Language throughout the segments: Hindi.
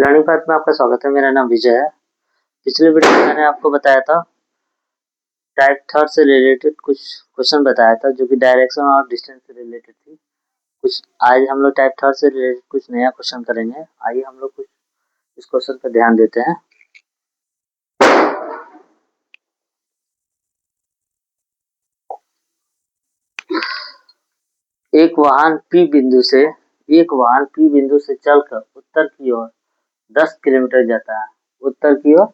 लर्निंग पाथ में आपका स्वागत है। मेरा नाम विजय है। पिछले वीडियो में मैंने आपको बताया था, टाइप थर्ड से रिलेटेड कुछ क्वेश्चन बताया था जो कि डायरेक्शन और डिस्टेंस से रिलेटेड थी। कुछ आज हम लोग टाइप थर्ड से रिलेटेड कुछ नया क्वेश्चन करेंगे। आइए हम लोग कुछ इस क्वेश्चन पर ध्यान देते हैं। एक वाहन P बिंदु से चलकर उत्तर की ओर 10 किलोमीटर जाता है। उत्तर की ओर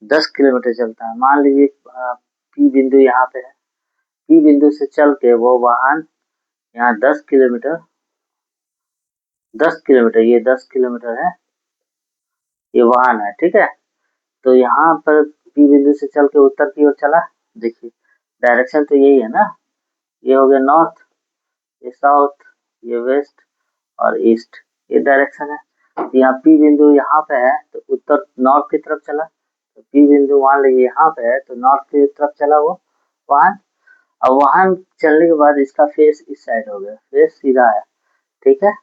10 किलोमीटर चलता है। मान लीजिए P बिंदु यहाँ पे है। P बिंदु से चल के वो वाहन यहाँ 10 किलोमीटर ये 10 किलोमीटर है, ये वाहन है, ठीक है। तो यहाँ पर P बिंदु से चल के उत्तर की ओर चला। देखिए डायरेक्शन तो यही है ना, ये हो गया नॉर्थ, ये साउथ, ये वेस्ट और ईस्ट, ये डायरेक्शन है। तो यहाँ P बिंदु यहाँ पे है तो उत्तर नॉर्थ की तरफ चला। तो P बिंदु मान लीजिए यहाँ पे है तो नॉर्थ की तरफ चला वो वाहन। अब वाहन चलने के बाद इसका फेस इस साइड हो गया, फेस सीधा है, ठीक है।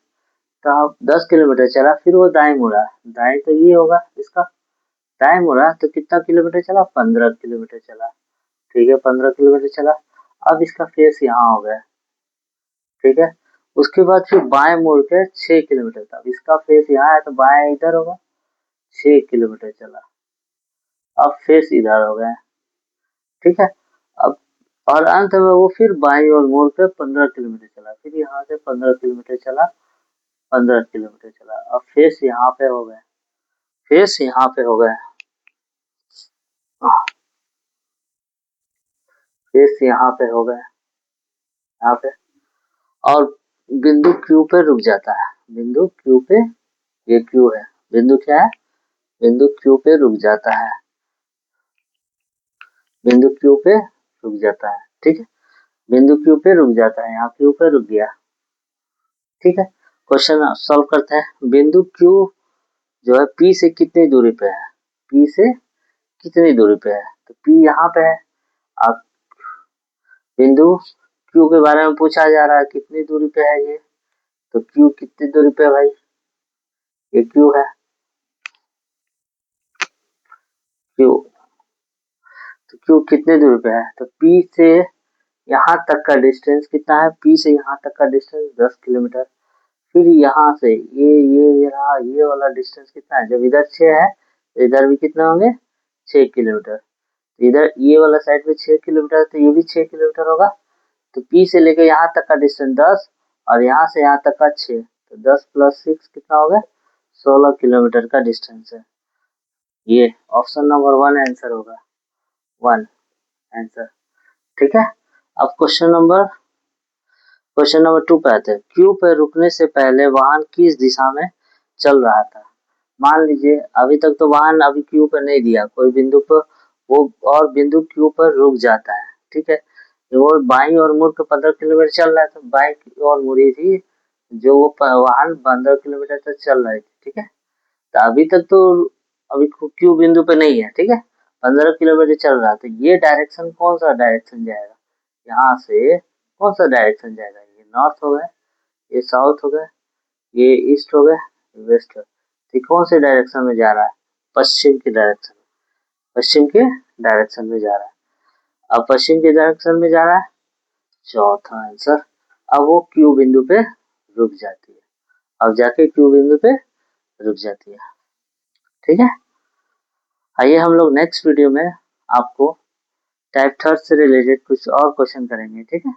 तो अब 10 किलोमीटर चला, फिर वो दाएं मुड़ा। दाएं तो ये होगा इसका, दाएं मुड़ा तो कितना किलोमीटर चला? 15 किलोमीटर चला, ठीक है। 15 किलोमीटर चला। अब इसका फेस यहाँ हो गया, ठीक है। उसके बाद फिर बाएं मुड़ के 6 किलोमीटर था। इसका फेस यहाँ है तो बाएं इधर होगा, 6 किलोमीटर चला। अब फेस इधर हो गया, ठीक है। अब और अंत में वो फिर बाईं ओर मुड़ के 15 किलोमीटर चला। फिर यहाँ से 15 किलोमीटर चला, 15 किलोमीटर चला। अब फेस यहाँ पे हो गया, फेस यहाँ पे हो गया, फेस यहाँ पे हो गया, यहाँ पे। और बिंदु Q पे रुक जाता है। बिंदु Q पे, ये Q है, बिंदु क्या है? बिंदु Q पे रुक जाता है, बिंदु Q पे रुक जाता है, ठीक है। बिंदु Q पे रुक जाता है, यहाँ Q पे रुक गया, ठीक है। क्वेश्चन सॉल्व करते हैं। बिंदु Q जो है P से कितनी दूरी पे है? P से कितनी दूरी पे है? तो P यहाँ पे है। अब बिंदु Q के बारे में पूछा जा रहा है, कितनी दूरी पे है ये? तो Q कितनी दूरी पे है भाई? ये Q है, Q। तो Q कितनी दूरी पे है? तो P से यहाँ तक का डिस्टेंस कितना है? P से यहाँ तक का डिस्टेंस 10 किलोमीटर। फिर यहाँ से ये रहा, ये वाला डिस्टेंस कितना है? जब इधर 6 है तो इधर भी कितना होंगे? 6 किलोमीटर। तो इधर ये वाला साइड में 6 किलोमीटर है तो ये भी 6 किलोमीटर होगा। तो P से लेकर यहाँ तक का डिस्टेंस 10 और यहाँ से यहाँ तक का 6, तो 10 + 6 कितना हो गया? 16 किलोमीटर का डिस्टेंस है। ये ऑप्शन नंबर 1 आंसर होगा, 1 आंसर, ठीक है। अब क्वेश्चन नंबर 2 पे आते हैं। Q पे रुकने से पहले वाहन किस दिशा में चल रहा था? मान लीजिए अभी तक तो वाहन अभी Q पे नहीं दिया कोई बिंदु पर, वो और बिंदु Q पर रुक जाता है, ठीक है। वो बाईं ओर मुड़ के 15 किलोमीटर चल रहा है तो बाईं ओर मुड़ी थी जो वो वाहन 15 किलोमीटर तक चल रही थी, ठीक है। तो अभी तक तो अभी Q बिंदु पे नहीं है, ठीक है। 15 किलोमीटर चल रहा है तो ये डायरेक्शन कौन सा डायरेक्शन जाएगा? यहाँ से कौन सा डायरेक्शन जाएगा? ये नॉर्थ हो गया, ये साउथ हो गया, ये ईस्ट हो गया, वेस्ट हो गया। तो कौन से डायरेक्शन में जा रहा है? पश्चिम की डायरेक्शन, पश्चिम के डायरेक्शन में जा रहा है। अब पश्चिम के डायरेक्शन में जा रहा है, चौथा आंसर। अब वो Q बिंदु पे रुक जाती है, अब जाके Q बिंदु पे रुक जाती है, ठीक है। आइए हम लोग नेक्स्ट वीडियो में आपको टाइप थर्ड से रिलेटेड कुछ और क्वेश्चन करेंगे, ठीक है।